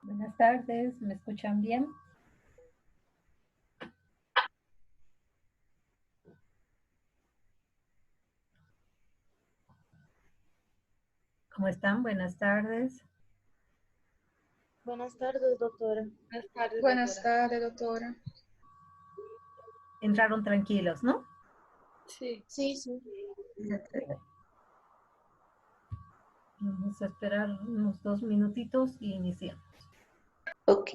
Buenas tardes, ¿me escuchan bien? ¿Cómo están? Buenas tardes. Buenas tardes, doctora. Buenas tardes, doctora. Entraron tranquilos, ¿no? Sí. Sí, sí. Vamos a esperar unos 2 minutitos y iniciamos. Ok.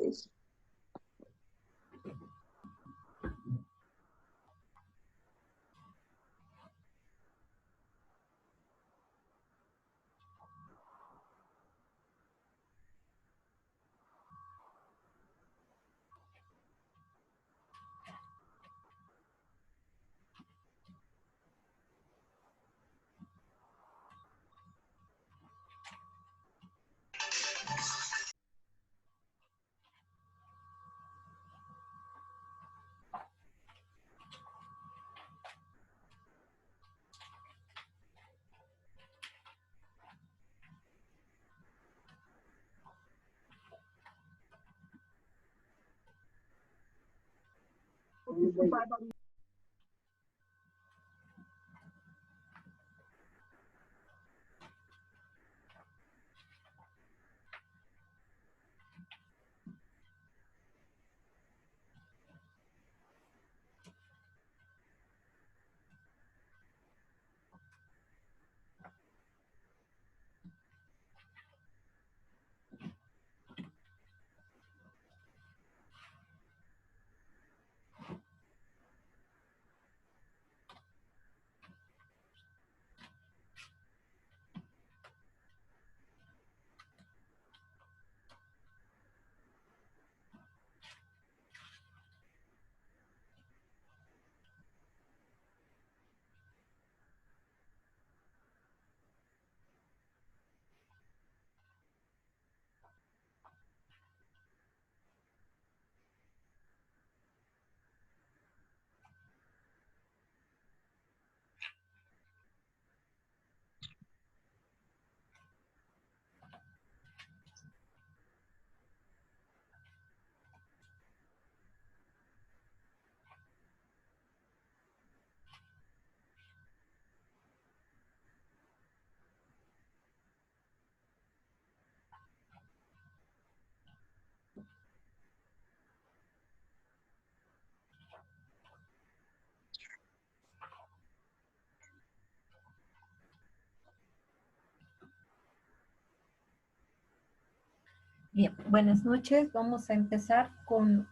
Bien, buenas noches. Vamos a empezar con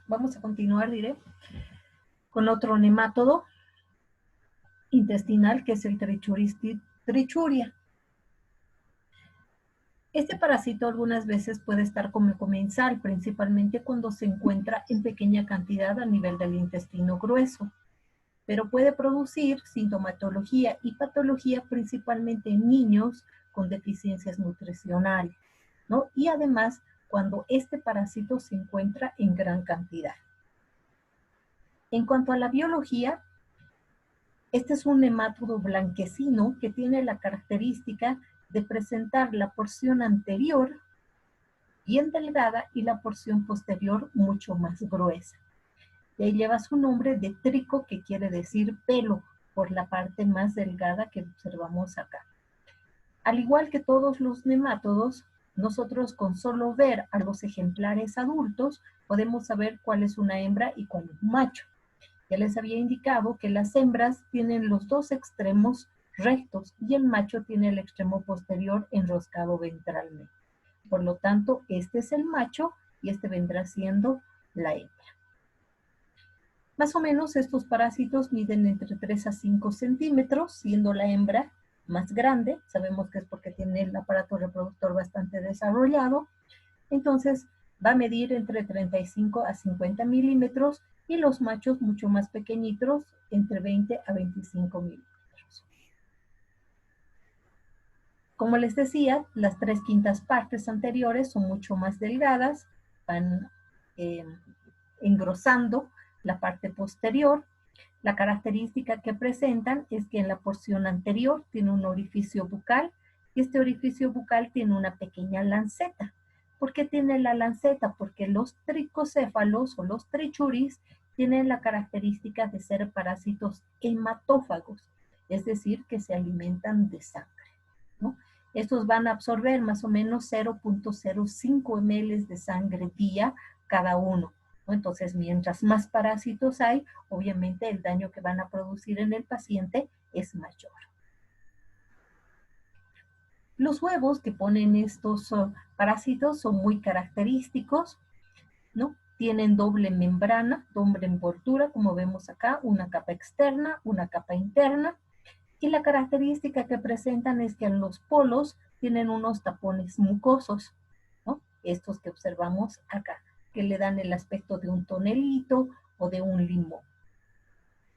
vamos a continuar, con otro nemátodo intestinal que es el Trichuria. Este parásito algunas veces puede estar como comensal, principalmente cuando se encuentra en pequeña cantidad a nivel del intestino grueso, pero puede producir sintomatología y patología principalmente en niños con deficiencias nutricionales, ¿no? Y además cuando este parásito se encuentra en gran cantidad. En cuanto a la biología, este es un nemátodo blanquecino que tiene la característica de presentar la porción anterior bien delgada y la porción posterior mucho más gruesa. Y ahí lleva su nombre de trico, que quiere decir pelo, por la parte más delgada que observamos acá. Al igual que todos los nemátodos, nosotros con solo ver a los ejemplares adultos podemos saber cuál es una hembra y cuál es un macho. Ya les había indicado que las hembras tienen los dos extremos rectos y el macho tiene el extremo posterior enroscado ventralmente. Por lo tanto, este es el macho y este vendrá siendo la hembra. Más o menos estos parásitos miden entre 3 a 5 centímetros, siendo la hembra más grande. Sabemos que es porque tiene el aparato reproductor bastante desarrollado. Entonces va a medir entre 35 a 50 milímetros y los machos mucho más pequeñitos, entre 20 a 25 milímetros. Como les decía, las 3/5 partes anteriores son mucho más delgadas, van engrosando la parte posterior. La característica que presentan es que en la porción anterior tiene un orificio bucal y este orificio bucal tiene una pequeña lanceta. ¿Por qué tiene la lanceta? Porque los tricocéfalos o los trichuris tienen la característica de ser parásitos hematófagos, es decir, que se alimentan de sangre, ¿no? Estos van a absorber más o menos 0.05 ml de sangre día cada uno, ¿no? Entonces, mientras más parásitos hay, obviamente el daño que van a producir en el paciente es mayor. Los huevos que ponen estos parásitos son muy característicos, ¿no? Tienen doble membrana, doble envoltura, como vemos acá, una capa externa, una capa interna. Y la característica que presentan es que en los polos tienen unos tapones mucosos, ¿no? Estos que observamos acá, que le dan el aspecto de un tonelito o de un limón.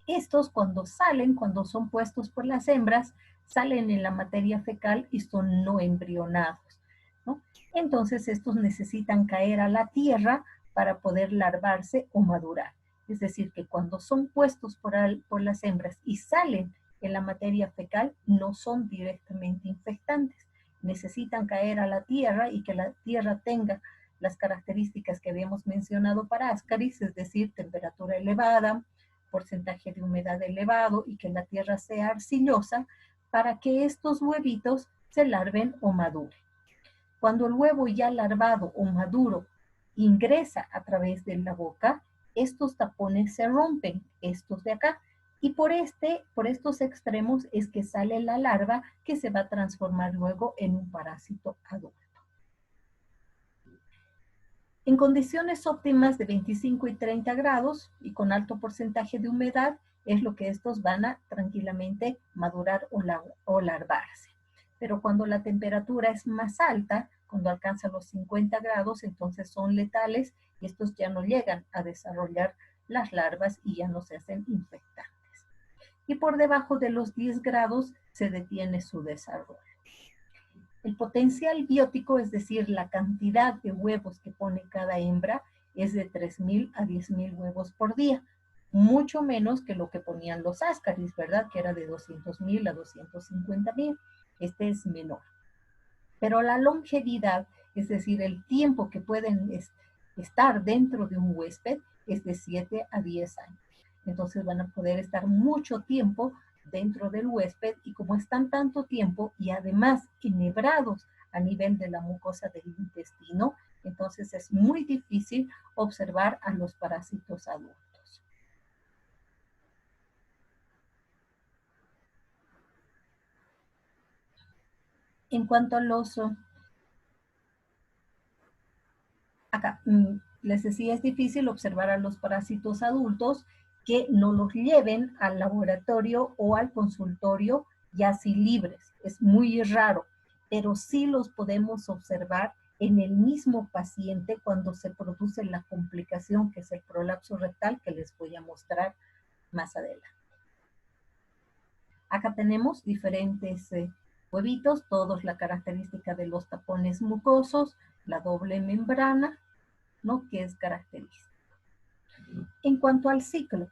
Estos cuando salen, cuando son puestos por las hembras, salen en la materia fecal y son no embrionados, ¿no? Entonces estos necesitan caer a la tierra para poder larvarse o madurar. Es decir, que cuando son puestos por las hembras y salen en la materia fecal, no son directamente infectantes. Necesitan caer a la tierra y que la tierra tenga las características que habíamos mencionado para Ascaris, es decir, temperatura elevada, porcentaje de humedad elevado y que la tierra sea arcillosa para que estos huevitos se larven o maduren. Cuando el huevo ya larvado o maduro ingresa a través de la boca, estos tapones se rompen, estos de acá, y por estos extremos es que sale la larva que se va a transformar luego en un parásito adulto. En condiciones óptimas de 25 y 30 grados y con alto porcentaje de humedad es lo que estos van a tranquilamente madurar o larvarse. Pero cuando la temperatura es más alta, cuando alcanza los 50 grados, entonces son letales y estos ya no llegan a desarrollar las larvas y ya no se hacen infectantes. Y por debajo de los 10 grados se detiene su desarrollo. El potencial biótico, es decir, la cantidad de huevos que pone cada hembra, es de 3.000 a 10.000 huevos por día. Mucho menos que lo que ponían los Ascaris, ¿verdad? Que era de 200.000 a 250.000. Este es menor. Pero la longevidad, es decir, el tiempo que pueden estar dentro de un huésped, es de 7 a 10 años. Entonces van a poder estar mucho tiempo dentro del huésped y como están tanto tiempo y además enhebrados a nivel de la mucosa del intestino, entonces es muy difícil observar a los parásitos adultos. En cuanto a los... Acá, les decía, es difícil observar a los parásitos adultos que no los lleven al laboratorio o al consultorio ya así libres. Es muy raro, pero sí los podemos observar en el mismo paciente cuando se produce la complicación que es el prolapso rectal que les voy a mostrar más adelante. Acá tenemos diferentes huevitos, todos la característica de los tapones mucosos, la doble membrana, ¿no? Que es característico. En cuanto al ciclo,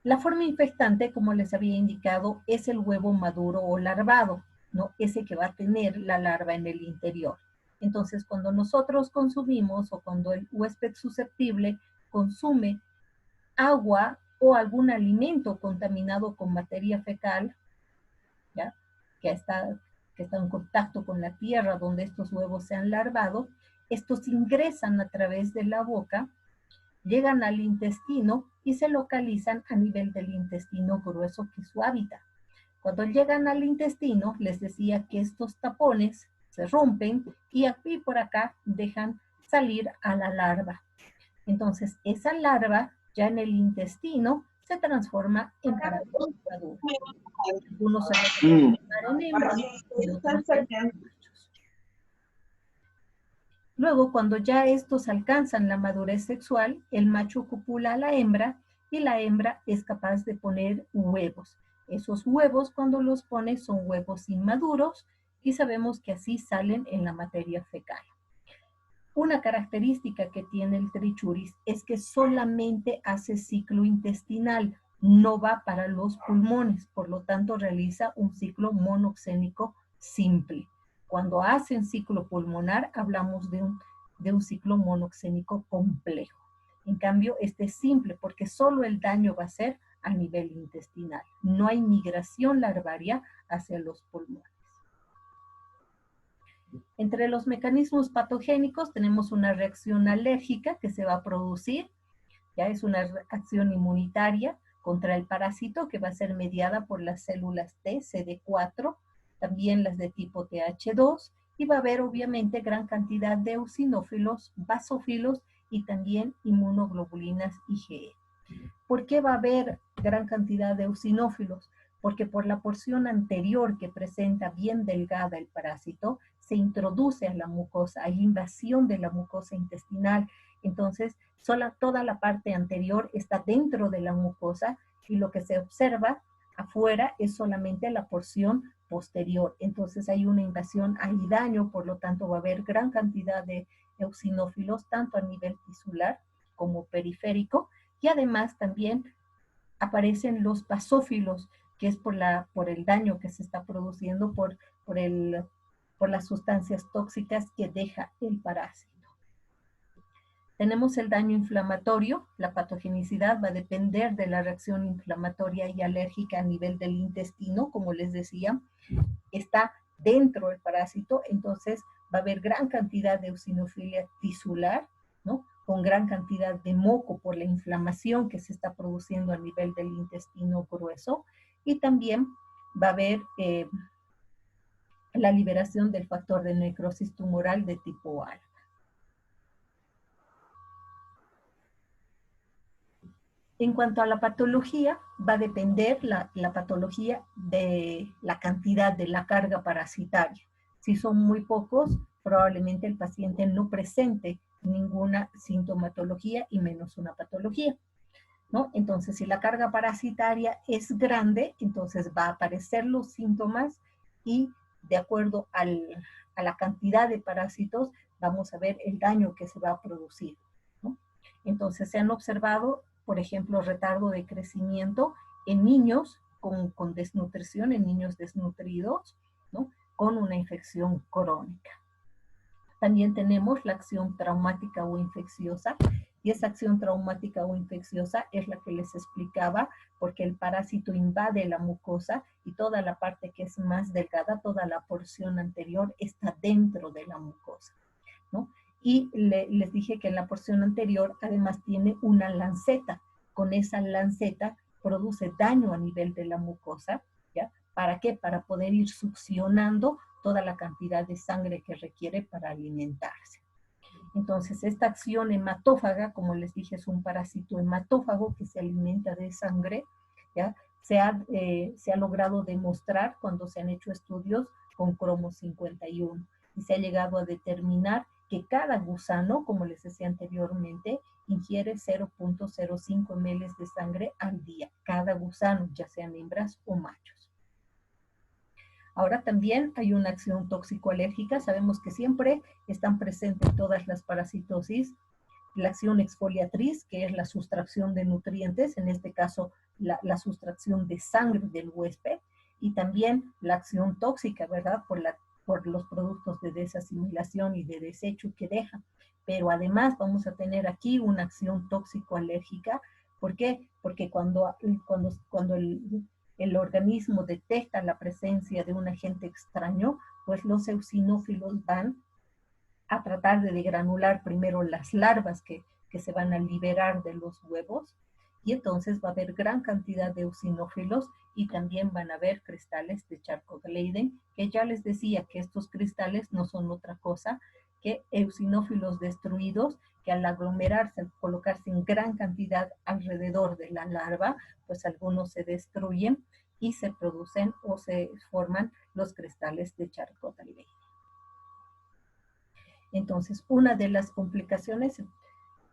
la forma infectante, como les había indicado, es el huevo maduro o larvado, ¿no? Ese que va a tener la larva en el interior. Entonces, cuando nosotros consumimos o cuando el huésped susceptible consume agua o algún alimento contaminado con materia fecal, ¿ya? Que está que están en contacto con la tierra donde estos huevos se han larvado, estos ingresan a través de la boca, llegan al intestino y se localizan a nivel del intestino grueso, que es su hábitat. Cuando llegan al intestino, les decía que estos tapones se rompen y aquí por acá dejan salir a la larva. Entonces, esa larva ya en el intestino se transforma en parásitos maduros. Algunos se transforman en hembras y otros en machos. Luego, cuando ya estos alcanzan la madurez sexual, el macho copula a la hembra y la hembra es capaz de poner huevos. Esos huevos, cuando los pone, son huevos inmaduros y sabemos que así salen en la materia fecal. Una característica que tiene el trichuris es que solamente hace ciclo intestinal, no va para los pulmones, por lo tanto realiza un ciclo monoxénico simple. Cuando hacen ciclo pulmonar, hablamos de un ciclo monoxénico complejo. En cambio, este es simple porque solo el daño va a ser a nivel intestinal. No hay migración larvaria hacia los pulmones. Entre los mecanismos patogénicos tenemos una reacción alérgica que se va a producir, ya es una reacción inmunitaria contra el parásito que va a ser mediada por las células T, CD4, también las de tipo TH2, y va a haber obviamente gran cantidad de eosinófilos, basófilos y también inmunoglobulinas IgE. ¿Por qué va a haber gran cantidad de eosinófilos? Porque por la porción anterior que presenta bien delgada el parásito, se introduce a la mucosa, hay invasión de la mucosa intestinal, entonces toda la parte anterior está dentro de la mucosa y lo que se observa afuera es solamente la porción posterior, entonces hay una invasión, hay daño, por lo tanto va a haber gran cantidad de eosinófilos, tanto a nivel tisular como periférico, y además también aparecen los basófilos, que es por el daño que se está produciendo por las sustancias tóxicas que deja el parásito. Tenemos el daño inflamatorio, la patogenicidad va a depender de la reacción inflamatoria y alérgica a nivel del intestino, como les decía, está dentro del parásito, entonces va a haber gran cantidad de eosinofilia tisular, ¿no? Con gran cantidad de moco por la inflamación que se está produciendo a nivel del intestino grueso, y también va a haber la liberación del factor de necrosis tumoral de tipo alfa. En cuanto a la patología, va a depender la patología de la cantidad de la carga parasitaria. Si son muy pocos, probablemente el paciente no presente ninguna sintomatología y menos una patología, ¿no? Entonces, si la carga parasitaria es grande, entonces va a aparecer los síntomas y de acuerdo a la cantidad de parásitos, vamos a ver el daño que se va a producir, ¿no? Entonces, se han observado, por ejemplo, retardo de crecimiento en niños con desnutrición, en niños desnutridos, ¿no? Con una infección crónica. También tenemos la acción traumática o infecciosa, y esa acción traumática o infecciosa es la que les explicaba, porque el parásito invade la mucosa y toda la parte que es más delgada, toda la porción anterior está dentro de la mucosa, ¿no? Y les dije que en la porción anterior además tiene una lanceta. Con esa lanceta produce daño a nivel de la mucosa, ¿ya? ¿Para qué? Para poder ir succionando toda la cantidad de sangre que requiere para alimentarse. Entonces, esta acción hematófaga, como les dije, es un parásito hematófago que se alimenta de sangre, ¿ya? Se ha logrado demostrar cuando se han hecho estudios con cromo 51 y se ha llegado a determinar que cada gusano, como les decía anteriormente, ingiere 0.05 ml de sangre al día, cada gusano, ya sean hembras o machos. Ahora también hay una acción tóxico-alérgica, sabemos que siempre están presentes todas las parasitosis, la acción exfoliatriz, que es la sustracción de nutrientes, en este caso la sustracción de sangre del huésped, y también la acción tóxica, ¿verdad? Por los productos de desasimilación y de desecho que dejan. Pero además vamos a tener aquí una acción tóxico-alérgica. ¿Por qué? Porque cuando el organismo detecta la presencia de un agente extraño, pues los eosinófilos van a tratar de degranular primero las larvas que se van a liberar de los huevos, y entonces va a haber gran cantidad de eosinófilos y también van a haber cristales de Charcot-Leyden, que ya les decía que estos cristales no son otra cosa que eosinófilos destruidos que al aglomerarse, al colocarse en gran cantidad alrededor de la larva, pues algunos se destruyen y se producen o se forman los cristales de Charcot-Leyden. Entonces, una de las complicaciones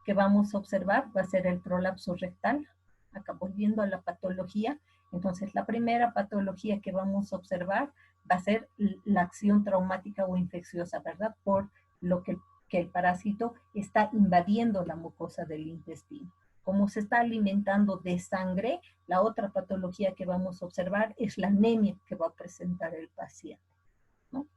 que vamos a observar va a ser el prolapso rectal. Acá volviendo a la patología, entonces la primera patología que vamos a observar va a ser la acción traumática o infecciosa, ¿verdad? Por lo que el parásito está invadiendo la mucosa del intestino. Como se está alimentando de sangre, la otra patología que vamos a observar es la anemia que va a presentar el paciente, ¿no?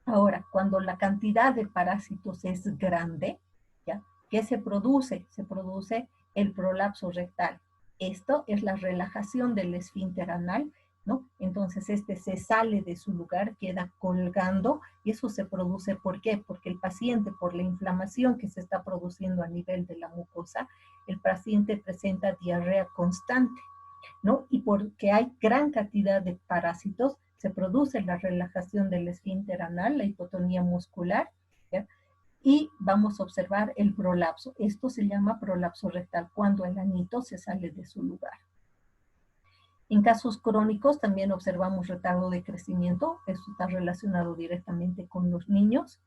Ahora, cuando la cantidad de parásitos es grande, ¿ya? ¿Qué se produce? Se produce el prolapso rectal. Esto es la relajación del esfínter anal, ¿no? Entonces este se sale de su lugar, queda colgando, y eso se produce, ¿por qué? Porque el paciente, por la inflamación que se está produciendo a nivel de la mucosa, el paciente presenta diarrea constante, ¿no? Y porque hay gran cantidad de parásitos, se produce la relajación del esfínter anal, la hipotonía muscular, ¿ya? Y vamos a observar el prolapso. Esto se llama prolapso rectal, cuando el anito se sale de su lugar. En casos crónicos también observamos retardo de crecimiento. Esto está relacionado directamente con los niños,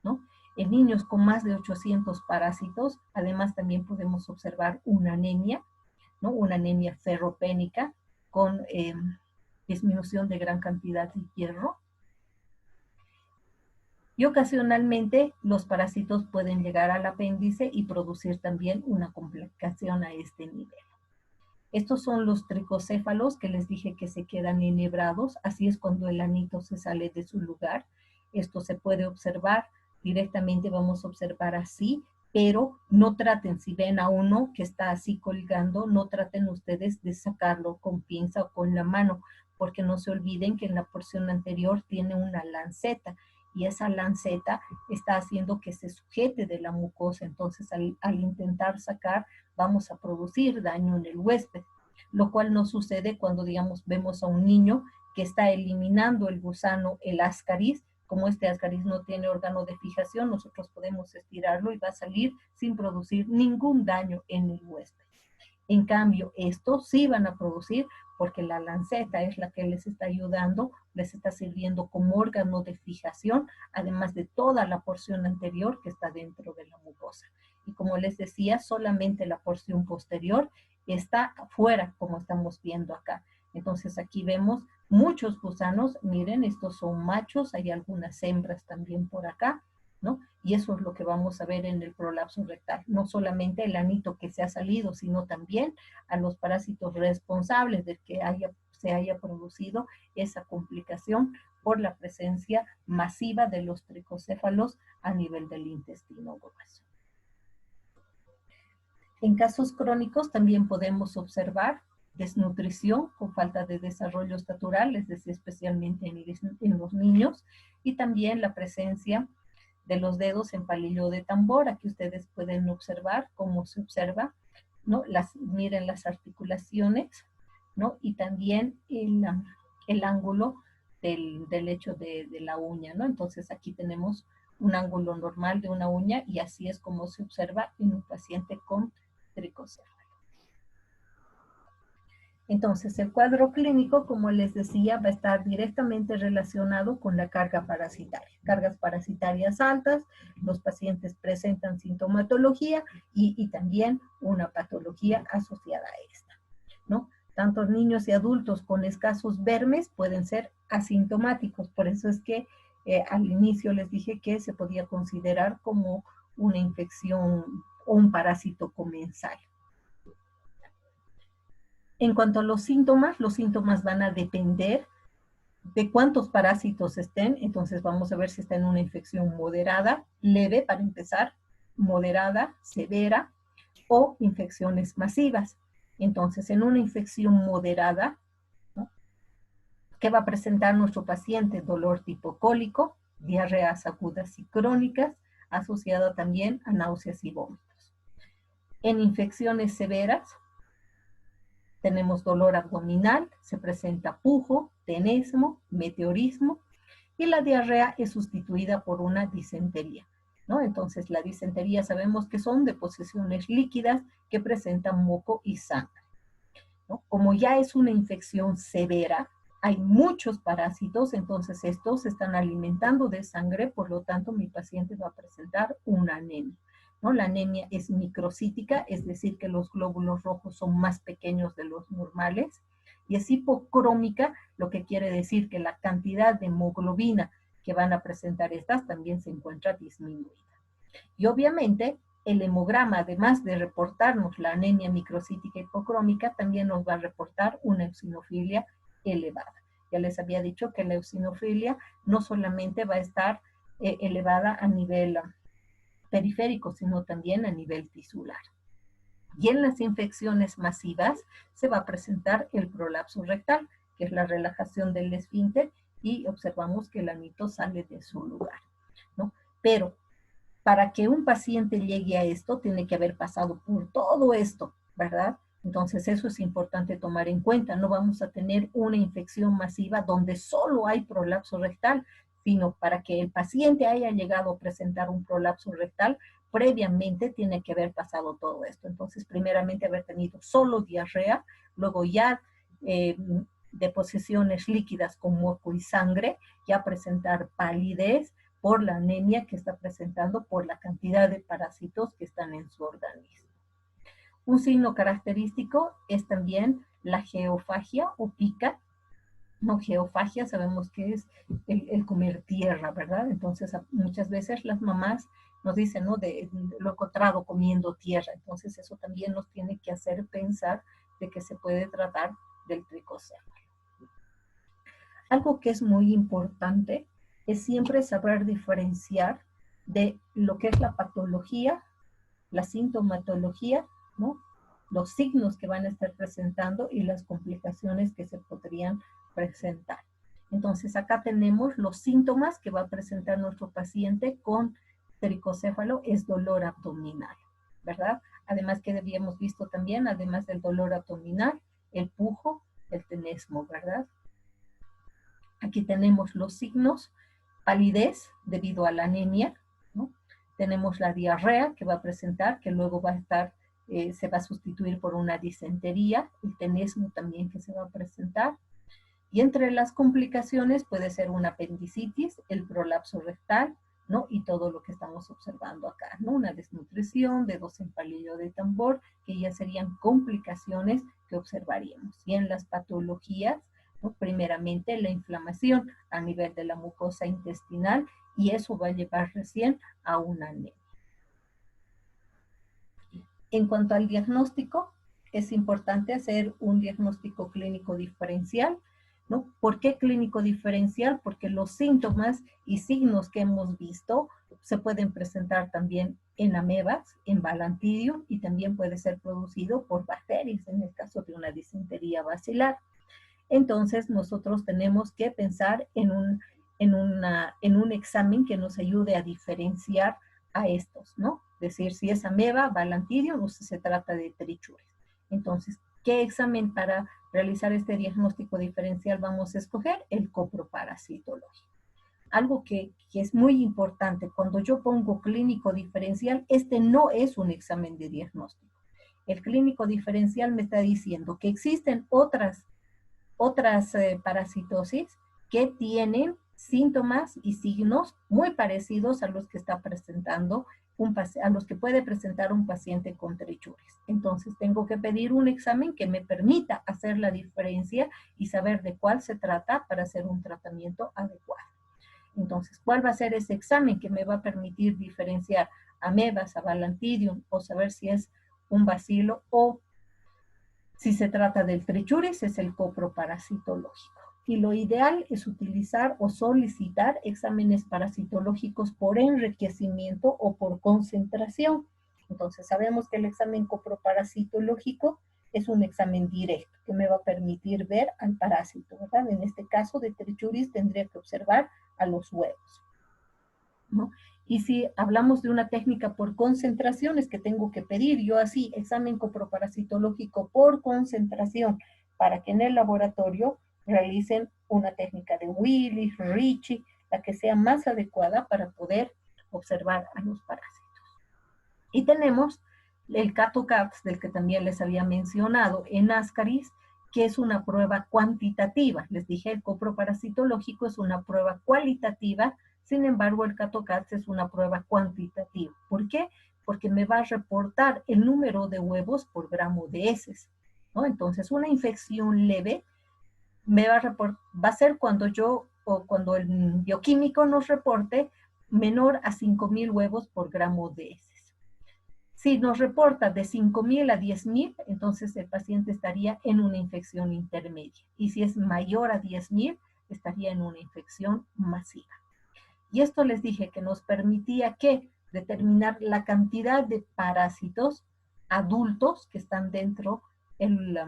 ¿no? En niños con más de 800 parásitos, además también podemos observar una anemia, ¿no? Una anemia ferropénica con disminución de gran cantidad de hierro. Y ocasionalmente los parásitos pueden llegar al apéndice y producir también una complicación a este nivel. Estos son los tricocéfalos que les dije que se quedan enhebrados. Así es cuando el anito se sale de su lugar. Esto se puede observar directamente, vamos a observar así, pero no traten, si ven a uno que está así colgando, no traten ustedes de sacarlo con pinza o con la mano, porque no se olviden que en la porción anterior tiene una lanceta, y esa lanceta está haciendo que se sujete de la mucosa. Entonces al intentar sacar vamos a producir daño en el huésped, lo cual no sucede cuando, digamos, vemos a un niño que está eliminando el gusano, el ascaris. Como este ascaris no tiene órgano de fijación, nosotros podemos estirarlo y va a salir sin producir ningún daño en el huésped. En cambio, estos sí van a producir, porque la lanceta es la que les está ayudando, les está sirviendo como órgano de fijación, además de toda la porción anterior que está dentro de la mucosa. Y como les decía, solamente la porción posterior está afuera, como estamos viendo acá. Entonces aquí vemos muchos gusanos. Miren, estos son machos, hay algunas hembras también por acá, ¿no? Y eso es lo que vamos a ver en el prolapso rectal. No solamente el anito que se ha salido, sino también a los parásitos responsables de que se haya producido esa complicación por la presencia masiva de los tricocéfalos a nivel del intestino grueso. En casos crónicos también podemos observar desnutrición con falta de desarrollo estatural, es decir, especialmente en los niños, y también la presencia de los dedos en palillo de tambor. Aquí ustedes pueden observar cómo se observa, ¿no? Miren las articulaciones, ¿no? Y también el ángulo del hecho de la uña, ¿no? Entonces aquí tenemos un ángulo normal de una uña, y así es como se observa en un paciente con tricocéfalo. Entonces, el cuadro clínico, como les decía, va a estar directamente relacionado con la carga parasitaria. Cargas parasitarias altas, los pacientes presentan sintomatología y también una patología asociada a esta, ¿no? Tanto niños y adultos con escasos vermes pueden ser asintomáticos. Por eso es que al inicio les dije que se podía considerar como una infección o un parásito comensal. En cuanto a los síntomas van a depender de cuántos parásitos estén. Entonces vamos a ver si está en una infección moderada, leve para empezar, moderada, severa, o infecciones masivas. Entonces en una infección moderada, ¿Qué va a presentar nuestro paciente? Dolor tipo cólico, diarreas agudas y crónicas, asociada también a náuseas y vómitos. En infecciones severas, tenemos dolor abdominal, se presenta pujo, tenesmo, meteorismo, y la diarrea es sustituida por una disentería, ¿no? Entonces, la disentería sabemos que son deposiciones líquidas que presentan moco y sangre, ¿no? Como ya es una infección severa, hay muchos parásitos, entonces estos se están alimentando de sangre, por lo tanto mi paciente va a presentar una anemia, ¿no? La anemia es microcítica, es decir, que los glóbulos rojos son más pequeños de los normales, y es hipocrómica, lo que quiere decir que la cantidad de hemoglobina que van a presentar estas también se encuentra disminuida. Y obviamente el hemograma, además de reportarnos la anemia microcítica hipocrómica, también nos va a reportar una eosinofilia elevada. Ya les había dicho que la eosinofilia no solamente va a estar elevada a nivel periférico, sino también a nivel tisular. Y en las infecciones masivas se va a presentar el prolapso rectal, que es la relajación del esfínter, y observamos que el anito sale de su lugar, ¿no? Pero para que un paciente llegue a esto, tiene que haber pasado por todo esto, ¿verdad? Entonces eso es importante tomar en cuenta. No vamos a tener una infección masiva donde solo hay prolapso rectal, sino para que el paciente haya llegado a presentar un prolapso rectal, previamente tiene que haber pasado todo esto. Entonces, primeramente haber tenido solo diarrea, luego ya deposiciones líquidas con moco y sangre, ya presentar palidez por la anemia que está presentando por la cantidad de parásitos que están en su organismo. Un signo característico es también la geofagia o pica. No, geofagia sabemos que es el comer tierra, ¿verdad? Entonces muchas veces las mamás nos dicen, ¿no? Lo he encontrado comiendo tierra. Entonces eso también nos tiene que hacer pensar de que se puede tratar del tricocéfalo. Algo que es muy importante es siempre saber diferenciar de lo que es la patología, la sintomatología, ¿no? Los signos que van a estar presentando y las complicaciones que se podrían presentar. Entonces acá tenemos los síntomas que va a presentar nuestro paciente con tricocéfalo, es dolor abdominal, ¿verdad? Además que habíamos visto también, además del dolor abdominal, el pujo, el tenesmo, ¿verdad? Aquí tenemos los signos, palidez debido a la anemia, ¿no? Tenemos la diarrea que va a presentar, que luego va a estar, se va a sustituir por una disentería, el tenesmo también que se va a presentar. Y entre las complicaciones puede ser una apendicitis, el prolapso rectal, ¿no? Y todo lo que estamos observando acá, ¿no? Una desnutrición, dedos en palillo de tambor, que ya serían complicaciones que observaríamos. Y en las patologías, ¿no? Primeramente la inflamación a nivel de la mucosa intestinal, y eso va a llevar recién a una anemia. En cuanto al diagnóstico, es importante hacer un diagnóstico clínico diferencial, ¿no? ¿Por qué clínico diferencial? Porque los síntomas y signos que hemos visto se pueden presentar también en amebas, en Balantidium, y también puede ser producido por bacterias en el caso de una disentería bacilar. Entonces nosotros tenemos que pensar en un examen que nos ayude a diferenciar a estos, ¿no? Es decir, si es ameba, Balantidium, o si se trata de trichures. Entonces, ¿qué examen para realizar este diagnóstico diferencial vamos a escoger? El coproparasitológico. Algo que es muy importante, cuando yo pongo clínico diferencial, este no es un examen de diagnóstico. El clínico diferencial me está diciendo que existen otras parasitosis que tienen síntomas y signos muy parecidos a los que está presentando a los que puede presentar un paciente con trichures. Entonces tengo que pedir un examen que me permita hacer la diferencia y saber de cuál se trata para hacer un tratamiento adecuado. Entonces, ¿cuál va a ser ese examen que me va a permitir diferenciar amebas, a Balantidium, o saber si es un bacilo o si se trata del trichures? Es el coproparasitológico. Y lo ideal es utilizar o solicitar exámenes parasitológicos por enriquecimiento o por concentración. Entonces sabemos que el examen coproparasitológico es un examen directo que me va a permitir ver al parásito, ¿verdad? En este caso de Trichuris tendría que observar a los huevos, ¿no? Y si hablamos de una técnica por concentraciones que tengo que pedir, yo así, examen coproparasitológico por concentración, para que en el laboratorio realicen una técnica de Willis, Ricci, la que sea más adecuada para poder observar a los parásitos. Y tenemos el CAT-OCATS, del que también les había mencionado, en Ascaris, que es una prueba cuantitativa. Les dije, el coproparasitológico es una prueba cualitativa, sin embargo, el CAT-OCATS es una prueba cuantitativa. ¿Por qué? Porque me va a reportar el número de huevos por gramo de heces, ¿no? Entonces, una infección leve me va a ser cuando cuando el bioquímico nos reporte menor a 5,000 huevos por gramo de heces. Si nos reporta de 5,000 a 10,000, entonces el paciente estaría en una infección intermedia. Y si es mayor a 10,000, estaría en una infección masiva. Y esto les dije que nos permitía que determinar la cantidad de parásitos adultos que están dentro el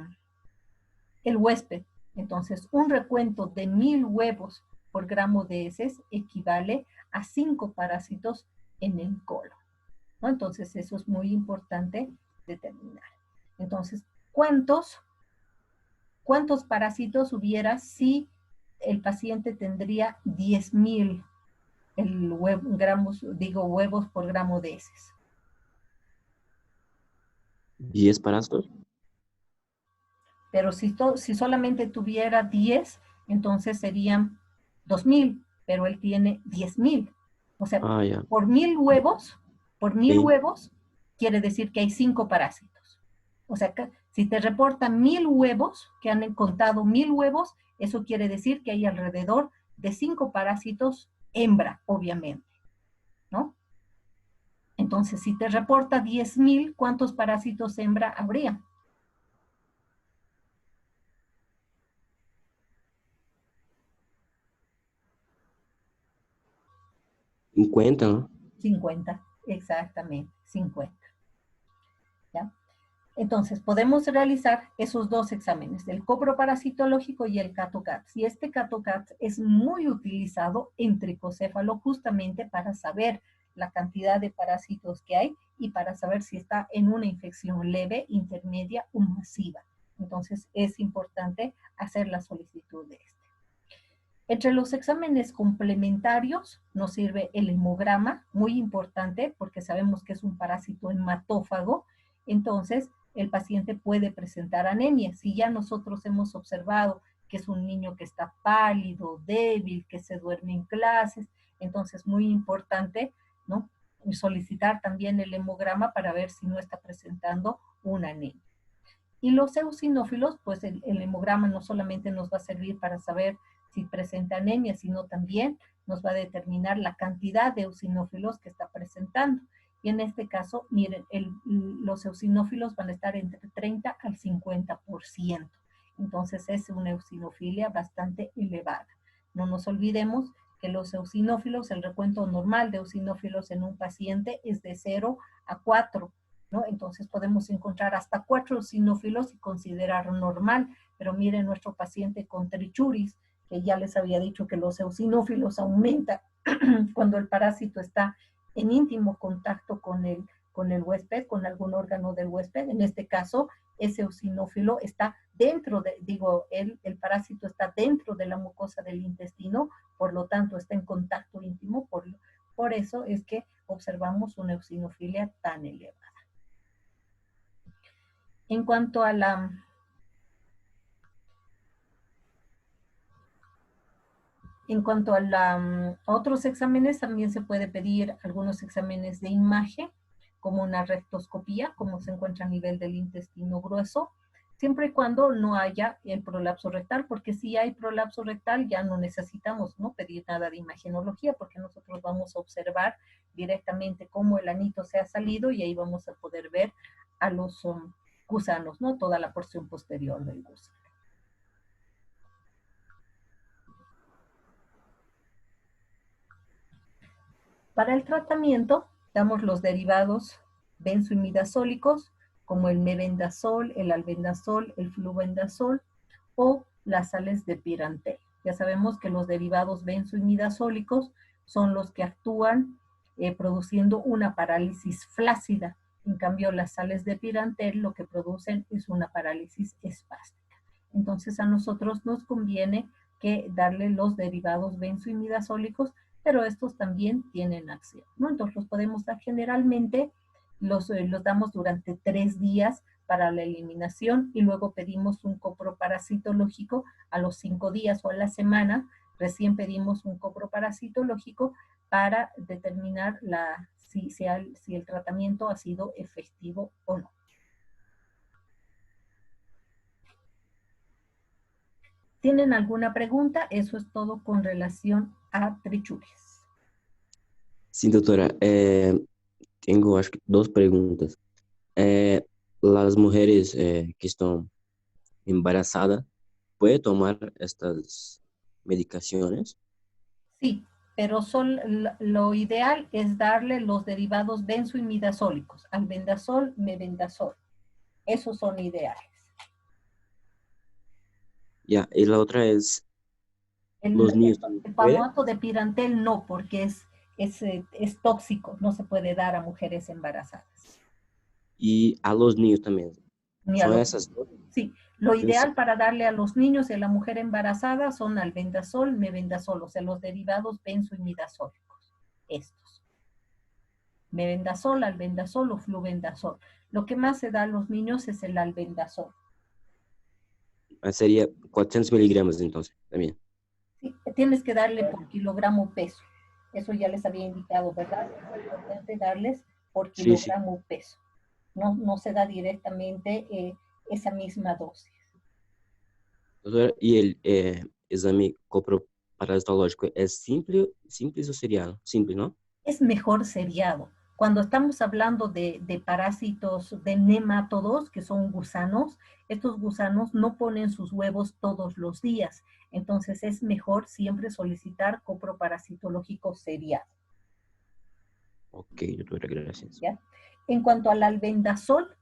huésped. Entonces, un recuento de 1,000 huevos por gramo de heces equivale a 5 parásitos en el colon, ¿no? Entonces, eso es muy importante determinar. Entonces, ¿cuántos parásitos hubiera si el paciente tendría 10,000 huevos por gramo de heces? 10 parásitos. Pero si solamente tuviera 10, entonces serían 2,000, pero él tiene 10,000. O sea, Ya. por 1,000 huevos, Sí. quiere decir que hay 5 parásitos. O sea, si te reportan 1,000 huevos, que han contado 1,000 huevos, eso quiere decir que hay alrededor de 5 parásitos hembra, obviamente, ¿no? Entonces, si te reporta 10,000, ¿cuántos parásitos hembra habría? 50, ¿no? 50, exactamente, 50. ¿Ya? Entonces, podemos realizar esos dos exámenes, el coproparasitológico y el CAT-OCATS. Y este CAT-OCATS es muy utilizado en tricocéfalo justamente para saber la cantidad de parásitos que hay y para saber si está en una infección leve, intermedia o masiva. Entonces, es importante hacer la solicitud de este. Entre los exámenes complementarios nos sirve el hemograma, muy importante porque sabemos que es un parásito hematófago. Entonces, el paciente puede presentar anemia. Si ya nosotros hemos observado que es un niño que está pálido, débil, que se duerme en clases, entonces muy importante, ¿no?, solicitar también el hemograma para ver si no está presentando una anemia. Y los eosinófilos, pues el hemograma no solamente nos va a servir para saber si presenta anemia, sino también nos va a determinar la cantidad de eosinófilos que está presentando. Y en este caso, miren, los eosinófilos van a estar entre 30 al 50%. Entonces es una eosinofilia bastante elevada. No nos olvidemos que los eosinófilos, el recuento normal de eosinófilos en un paciente es de 0 a 4, ¿no? Entonces podemos encontrar hasta 4 eosinófilos y considerar normal. Pero miren nuestro paciente con trichuris, que ya les había dicho que los eosinófilos aumentan cuando el parásito está en íntimo contacto con el huésped, con algún órgano del huésped. En este caso, ese eosinófilo está dentro el parásito está dentro de la mucosa del intestino, por lo tanto está en contacto íntimo, por eso es que observamos una eosinofilia tan elevada. En cuanto a otros exámenes, también se puede pedir algunos exámenes de imagen, como una rectoscopía, como se encuentra a nivel del intestino grueso, siempre y cuando no haya el prolapso rectal, porque si hay prolapso rectal ya no necesitamos, ¿no?, pedir nada de imagenología, porque nosotros vamos a observar directamente cómo el anito se ha salido y ahí vamos a poder ver a los gusanos, ¿no?, toda la porción posterior del gusano. Para el tratamiento, damos los derivados benzoimidazólicos como el mebendazol, el albendazol, el flubendazol o las sales de pirantel. Ya sabemos que los derivados benzoimidazólicos son los que actúan produciendo una parálisis flácida. En cambio, las sales de pirantel lo que producen es una parálisis espástica. Entonces, a nosotros nos conviene que darle los derivados benzoimidazólicos, pero estos también tienen acción, ¿no? Entonces, los podemos dar generalmente, los damos durante 3 días para la eliminación y luego pedimos un coproparasitológico a los 5 días o a la semana. Recién pedimos un coproparasitológico para determinar si el tratamiento ha sido efectivo o no. ¿Tienen alguna pregunta? Eso es todo con relación a trichuris. Sí, doctora. Tengo, acho que, 2 perguntas. Las mujeres que están embarazadas, ¿pueden tomar estas medicaciones? Sí, pero lo ideal es darle los derivados benzoimidazólicos, albendazol, mebendazol. Esos son ideales. Ya, y la otra es, los niños también El pueden. palmato de pirantel no, porque es tóxico, no se puede dar a mujeres embarazadas. Y a los niños también. Ni a Son los- esas dos. Sí, lo Yo ideal sé. para darle a los niños y a la mujer embarazada son albendazol, mebendazol, o sea, los derivados benzoimidazólicos, estos. Mebendazol, albendazol o flubendazol. Lo que más se da a los niños es el albendazol. Sería 400 miligramos entonces, también. Sí, tienes que darle por kilogramo peso. Eso ya les había indicado, ¿verdad? Es importante darles por Sí, sí. kilogramo peso. No se da directamente esa misma dosis. Doutora, e el exame coproparasitológico es simples o seriado? Simple, ¿no? Es mejor seriado. Cuando estamos hablando de parásitos, de nemátodos, que son gusanos, estos gusanos no ponen sus huevos todos los días. Entonces es mejor siempre solicitar coproparasitológico seriado. Ok, doctora, gracias. ¿Ya? En cuanto al albendazol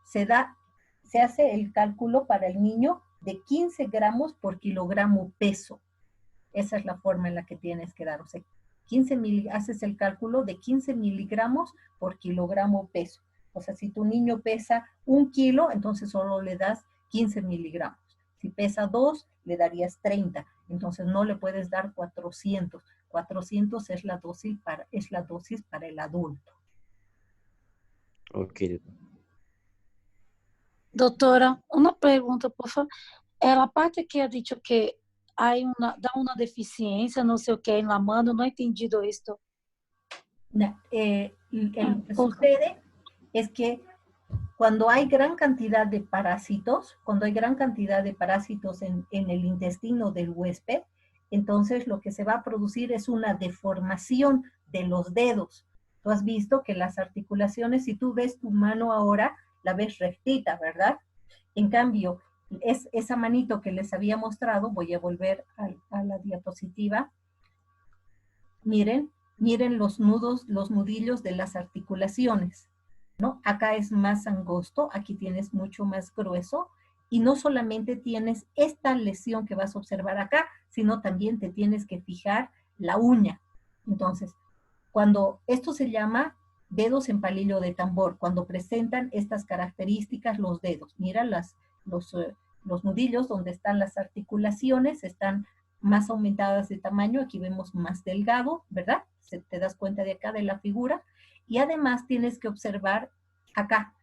se hace el cálculo para el niño de 15 gramos por kilogramo peso. Esa es la forma en la que tienes que dar. O sea, haces el cálculo de 15 miligramos por kilogramo peso. O sea, si tu niño pesa 1 kilo, entonces solo le das 15 miligramos. Si pesa 2, le darías 30. Entonces no le puedes dar 400. 400 es la dosis para el adulto. Ok, Doutora, uma pergunta, por favor. A parte que ha dicho que dá uma deficiência, não sei o que, en la mano, não he entendido esto. Lo que sucede es que cuando hay gran cantidad de parásitos, en el intestino del huésped, entonces lo que se va a producir es una deformación de los dedos. Tú has visto que las articulaciones, si tú ves tu mano ahora, la ves rectita, ¿verdad? En cambio, esa manito que les había mostrado, voy a volver a la diapositiva. Miren los nudos, los nudillos de las articulaciones, ¿no? Acá es más angosto, aquí tienes mucho más grueso, y no solamente tienes esta lesión que vas a observar acá, sino también te tienes que fijar la uña. Entonces, cuando esto se llama dedos en palillo de tambor, cuando presentan estas características los dedos, mira los nudillos donde están las articulaciones, están más aumentadas de tamaño, aquí vemos más delgado, ¿verdad? Te das cuenta de acá de la figura, y además tienes que observar acá,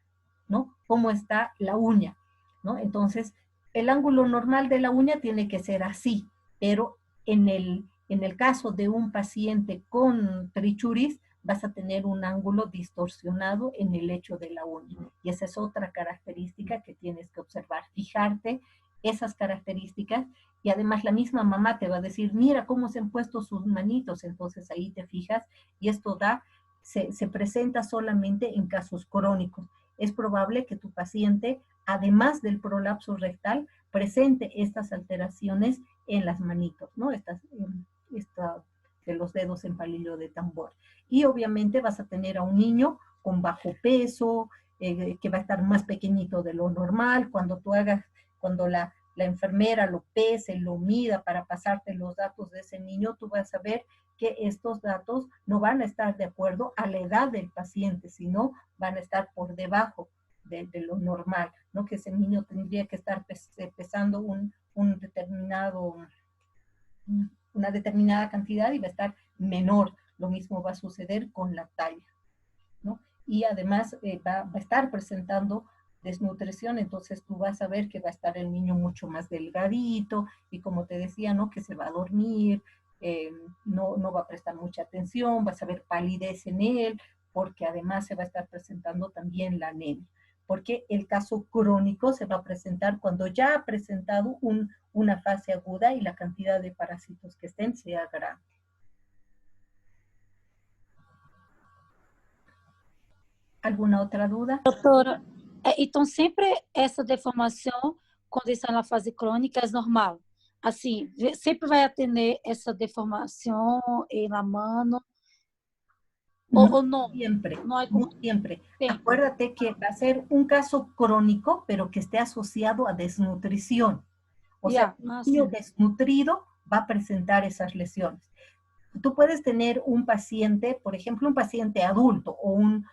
¿no? Cómo está la uña, ¿no? Entonces, el ángulo normal de la uña tiene que ser así, pero en el caso de un paciente con trichuris, vas a tener un ángulo distorsionado en el lecho de la uña. Y esa es otra característica que tienes que observar, fijarte esas características, y además la misma mamá te va a decir, mira cómo se han puesto sus manitos, entonces ahí te fijas, y esto se presenta solamente en casos crónicos. Es probable que tu paciente, además del prolapso rectal, presente estas alteraciones en las manitos, ¿no? De los dedos en palillo de tambor. Y obviamente vas a tener a un niño con bajo peso, que va a estar más pequeñito de lo normal. Cuando la enfermera lo pese, lo mida para pasarte los datos de ese niño, tú vas a ver que estos datos no van a estar de acuerdo a la edad del paciente, sino van a estar por debajo de lo normal, ¿no? Que ese niño tendría que estar pesando una determinada cantidad y va a estar menor. Lo mismo va a suceder con la talla, ¿no? Y además va a estar presentando desnutrición, entonces tú vas a ver que va a estar el niño mucho más delgadito y como te decía, ¿no? Que se va a dormir, no va a prestar mucha atención, vas a ver palidez en él, porque además se va a estar presentando también la anemia. Porque el caso crónico se va a presentar cuando ya ha presentado una fase aguda y la cantidad de parásitos que estén sea grande. ¿Alguna otra duda? Doutora, então sempre essa deformação, quando está na fase crônica, é normal? Assim, sempre vai atender essa deformação na mano? ¿O no? Siempre, no, hay no siempre. Sí. Acuérdate que va a ser un caso crónico, pero que esté asociado a desnutrición. O sea, un niño desnutrido va a presentar esas lesiones. Tú puedes tener un paciente, por ejemplo, un paciente adulto o un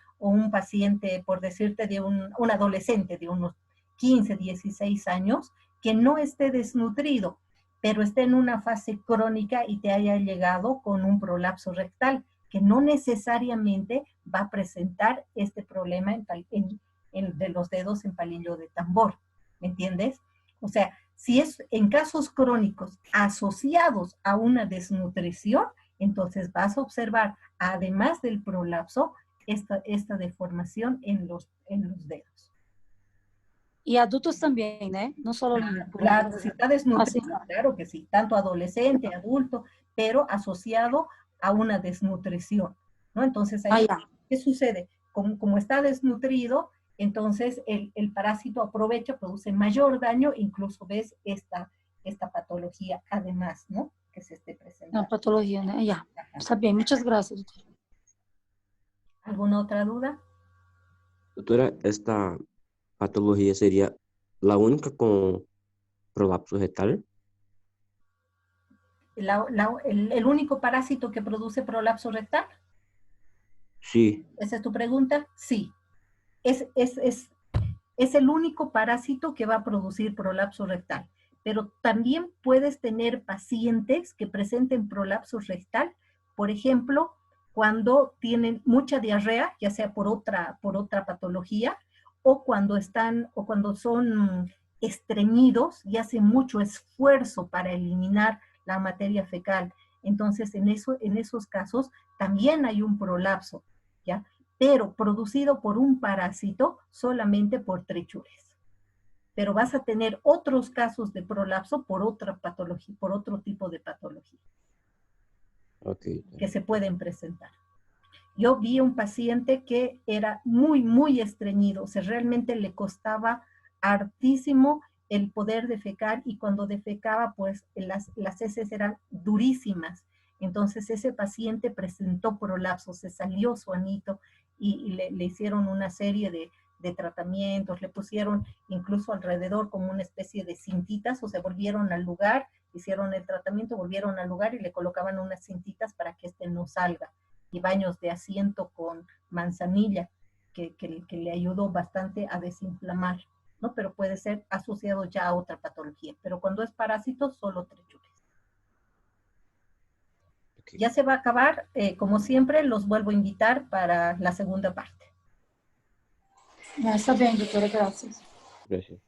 paciente, por decirte, de un adolescente de unos 15, 16 años, que no esté desnutrido, pero esté en una fase crónica y te haya llegado con un prolapso rectal, que no necesariamente va a presentar este problema de los dedos en palillo de tambor, ¿me entiendes? O sea, si es en casos crónicos asociados a una desnutrición, entonces vas a observar, además del prolapso, esta deformación en los dedos. Y adultos también, ¿eh? No solo niños. Claro, si está desnutrido, claro que sí, tanto adolescente, adulto, pero asociado a una desnutrición, ¿no? Entonces, ahí, ¿qué sucede? Como está desnutrido, entonces el parásito aprovecha, produce mayor daño, incluso ves esta patología, además, ¿no? Que se esté presentando. Una patología, ¿no? Ya, está bien, muchas gracias, doctora. ¿Alguna otra duda? Doctora, esta patología sería la única con prolapso rectal. ¿El único parásito que produce prolapso rectal? Sí. ¿Esa es tu pregunta? Sí. Es el único parásito que va a producir prolapso rectal. Pero también puedes tener pacientes que presenten prolapso rectal, por ejemplo, cuando tienen mucha diarrea, ya sea por otra patología, o cuando son estreñidos y hacen mucho esfuerzo para eliminar la materia fecal. Entonces, en esos casos también hay un prolapso, ¿ya? Pero producido por un parásito solamente por trichures. Pero vas a tener otros casos de prolapso por otra patología, por otro tipo de patología. Okay. Que se pueden presentar. Yo vi un paciente que era muy, muy estreñido, o sea, realmente le costaba hartísimo el poder defecar y cuando defecaba, pues las heces eran durísimas. Entonces ese paciente presentó prolapso, se salió su anito y le hicieron una serie de tratamientos, le pusieron incluso alrededor como una especie de cintitas, o sea, volvieron al lugar, hicieron el tratamiento, volvieron al lugar y le colocaban unas cintitas para que no salga. Y baños de asiento con manzanilla, que le ayudó bastante a desinflamar, ¿no? Pero puede ser asociado ya a otra patología. Pero cuando es parásito, solo trichures. Okay. Ya se va a acabar. Como siempre, los vuelvo a invitar para la segunda parte. Está bien, doctora, gracias. Gracias.